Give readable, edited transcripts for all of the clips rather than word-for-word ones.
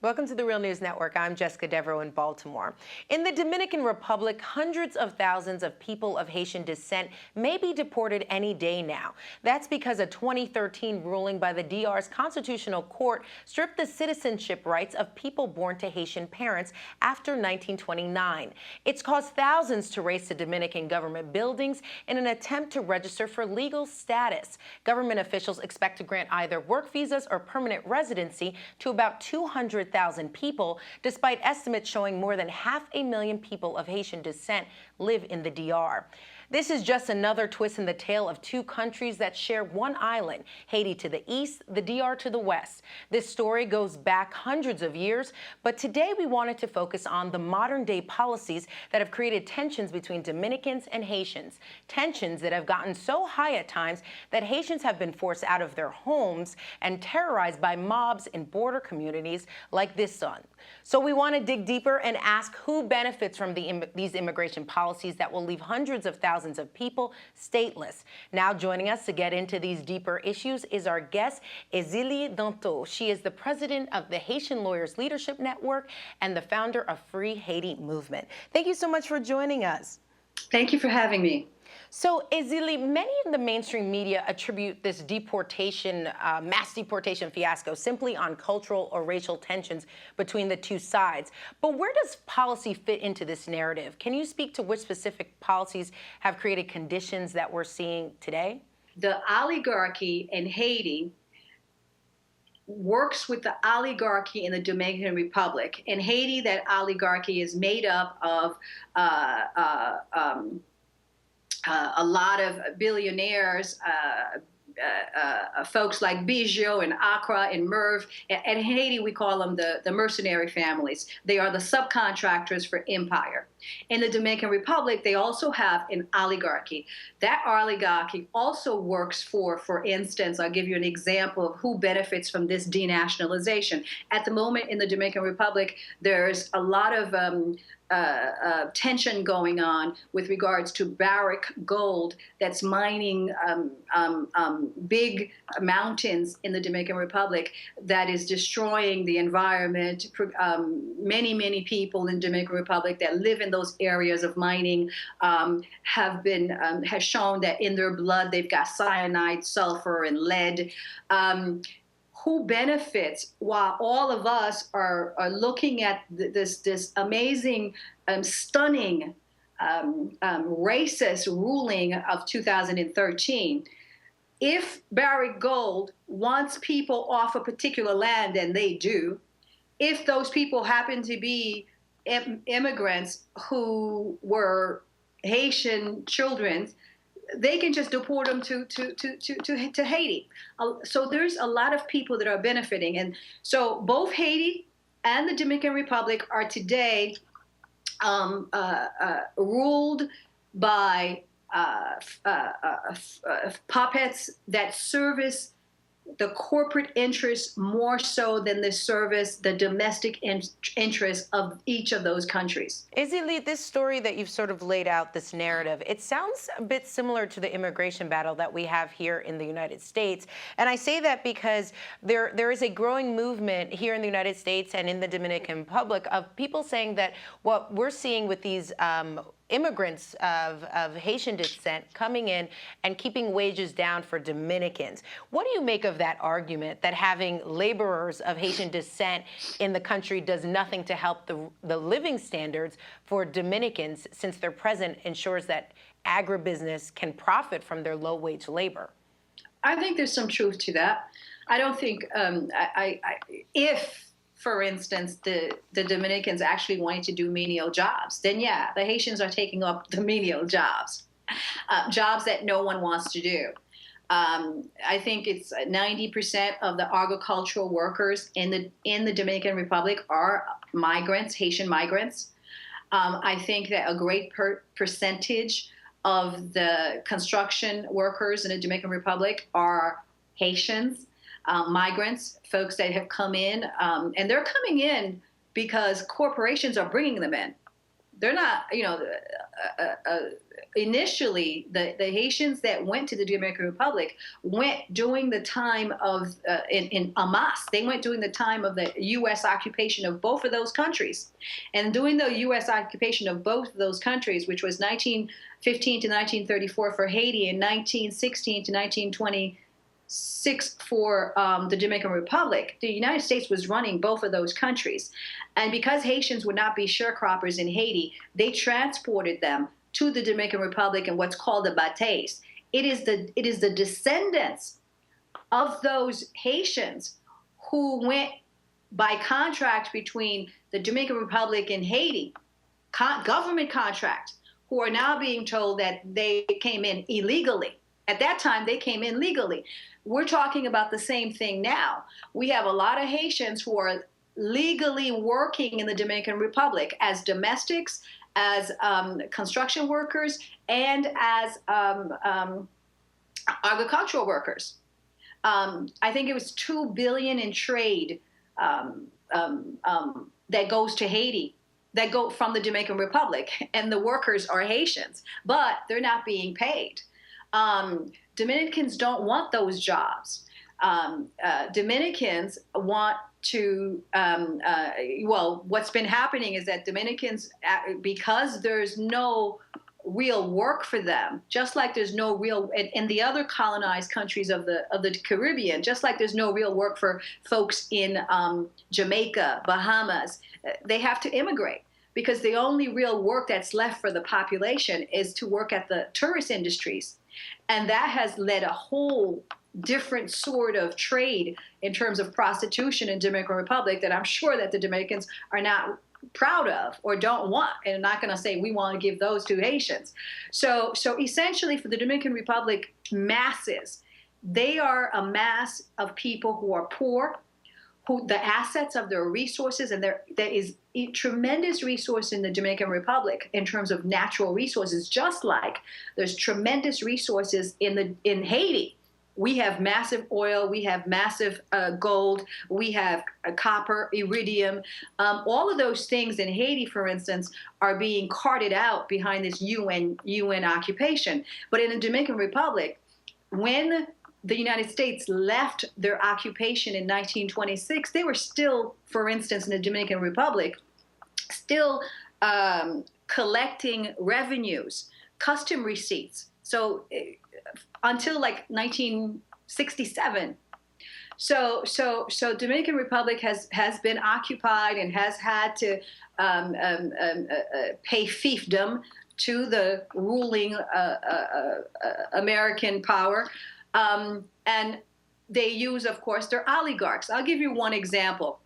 Welcome to the Real News Network. I'm Jessica Devereaux in Baltimore. In the Dominican Republic, hundreds of thousands of people of Haitian descent may be deported any day now. That's because a 2013 ruling by the DR's Constitutional Court stripped the citizenship rights of people born to Haitian parents after 1929. It's caused thousands to race to Dominican government buildings in an attempt to register for legal status. Government officials expect to grant either work visas or permanent residency to about 200,000 people, despite estimates showing more than 500,000 people of Haitian descent live in the DR. This is just another twist in the tale of two countries that share one island, Haiti to the east, the DR to the west. This story goes back hundreds of years, but today we wanted to focus on the modern-day policies that have created tensions between Dominicans and Haitians, tensions that have gotten so high at times that Haitians have been forced out of their homes and terrorized by mobs in border communities like this one. So we want to dig deeper and ask who benefits from these immigration policies that will leave hundreds of thousands of people stateless. Now joining us to get into these deeper issues is our guest, Enzili Doto. She is the president of the Haitian Lawyers Leadership Network and the founder of Free Haiti Movement. Thank you so much for joining us. Thank you for having me. So, Enzili, many in the mainstream media attribute this deportation, mass deportation fiasco simply on cultural or racial tensions between the two sides. But where does policy fit into this narrative? Can you speak to which specific policies have created conditions that we're seeing today? The oligarchy in Haiti works with the oligarchy in the Dominican Republic. In Haiti, that oligarchy is made up of a lot of billionaires, folks like Bijou and Accra and Merv. And in Haiti, we call them the mercenary families. They are the subcontractors for empire. In the Dominican Republic, they also have an oligarchy. That oligarchy also works for instance, I'll give you an example of who benefits from this denationalization. At the moment in the Dominican Republic, there's a lot of tension going on with regards to Barrick Gold that's mining big mountains in the Dominican Republic that is destroying the environment. Many people in the Dominican Republic that live in those areas of mining has shown that in their blood they've got cyanide, sulfur, and lead. Who benefits while all of us are looking at this amazing, stunning, racist ruling of 2013? If Barrick Gold wants people off a particular land, and they do, if those people happen to be immigrants who were Haitian children, they can just deport them to Haiti. So there's a lot of people that are benefiting. And so both Haiti and the Dominican Republic are today ruled by puppets that service the corporate interests more so than the domestic interests of each of those countries. Enzili, this story that you've sort of laid out, this narrative, it sounds a bit similar to the immigration battle that we have here in the United States. And I say that because there is a growing movement here in the United States and in the Dominican Republic of people saying that what we're seeing with these immigrants of Haitian descent coming in and keeping wages down for Dominicans. What do you make of that argument that having laborers of Haitian descent in the country does nothing to help the living standards for Dominicans, since their presence ensures that agribusiness can profit from their low-wage labor? I think there's some truth to that. I don't think if, for instance, the Dominicans actually wanted to do menial jobs, then yeah, the Haitians are taking up the menial jobs, jobs that no one wants to do. I think it's 90% of the agricultural workers in the Dominican Republic are migrants, Haitian migrants. I think that a great percentage of the construction workers in the Dominican Republic are Haitians. Migrants, folks that have come in, and they're coming in because corporations are bringing them in. They're not, initially the Haitians that went to the Dominican Republic went during the time of, in Hamas, they went during the time of the U.S. occupation of both of those countries. And during the U.S. occupation of both of those countries, which was 1915 to 1934 for Haiti and 1916 to 1926 for the Dominican Republic, the United States was running both of those countries. And because Haitians would not be sharecroppers in Haiti, they transported them to the Dominican Republic in what's called the bâtés. It is the descendants of those Haitians who went by contract between the Dominican Republic and Haiti, government contract, who are now being told that they came in illegally. At that time, they came in legally. We're talking about the same thing now. We have a lot of Haitians who are legally working in the Dominican Republic as domestics, as construction workers, and as agricultural workers. I think it was $2 billion in trade that goes to Haiti, that go from the Dominican Republic, and the workers are Haitians, but they're not being paid. Dominicans don't want those jobs. Dominicans want to, well, what's been happening is that Dominicans, because there's no real work for them, just like there's no real, in the other colonized countries of the Caribbean, just like there's no real work for folks in Jamaica, Bahamas, they have to immigrate, because the only real work that's left for the population is to work at the tourist industries. And that has led a whole different sort of trade in terms of prostitution in Dominican Republic that I'm sure that the Dominicans are not proud of or don't want, and are not going to say we want to give those to Haitians. So essentially for the Dominican Republic masses, they are a mass of people who are poor, who the assets of their resources, and there is a tremendous resource in the Dominican Republic in terms of natural resources, just like there's tremendous resources in Haiti. We have massive oil, we have massive gold, we have copper, iridium. All of those things in Haiti, for instance, are being carted out behind this UN occupation. But in the Dominican Republic, when the United States left their occupation in 1926, they were still, for instance, in the Dominican Republic, still collecting revenues, custom receipts. So until like 1967. So Dominican Republic has been occupied and has had to pay fiefdom to the ruling American power. And they use, of course, their oligarchs. I'll give you one example.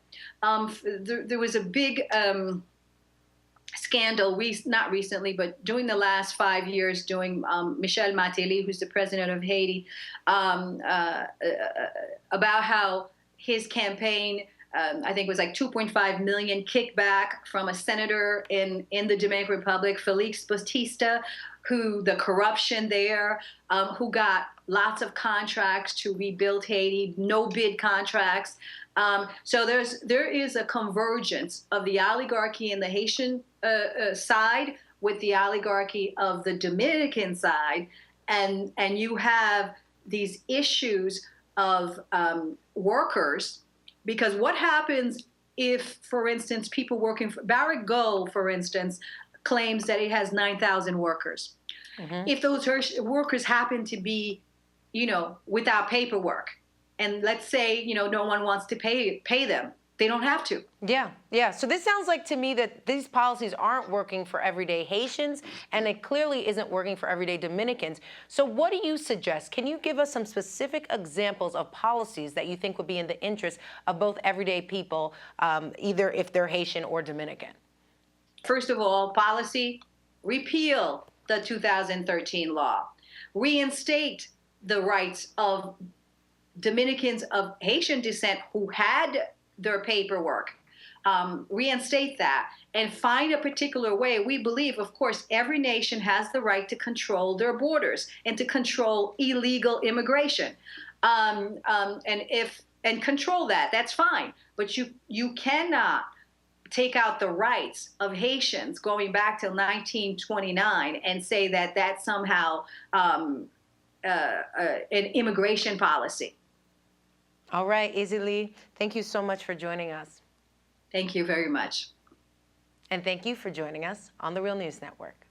There was a big scandal, not recently, but during the last 5 years, during Michel Mateli, who's the president of Haiti, about how his campaign, I think it was like 2.5 million kickback from a senator in the Dominican Republic, Felix Bautista, who the corruption there, who got lots of contracts to rebuild Haiti, no bid contracts. So there is a convergence of the oligarchy in the Haitian side with the oligarchy of the Dominican side, and you have these issues of workers, because what happens if, for instance, people working for Barrick Gold, for instance, claims that it has 9,000 workers. Mm-hmm. If those workers happen to be, without paperwork, and let's say, no one wants to pay them, they don't have to. Yeah. So this sounds like to me that these policies aren't working for everyday Haitians, and it clearly isn't working for everyday Dominicans. So what do you suggest? Can you give us some specific examples of policies that you think would be in the interest of both everyday people, either if they're Haitian or Dominican? First of all, policy, repeal the 2013 law, reinstate the rights of Dominicans of Haitian descent who had their paperwork, reinstate that, and find a particular way. We believe, of course, every nation has the right to control their borders and to control illegal immigration, and control that. That's fine, but you cannot take out the rights of Haitians going back till 1929 and say that that's somehow an immigration policy. All right, Enzili, thank you so much for joining us. Thank you very much. And thank you for joining us on the Real News Network.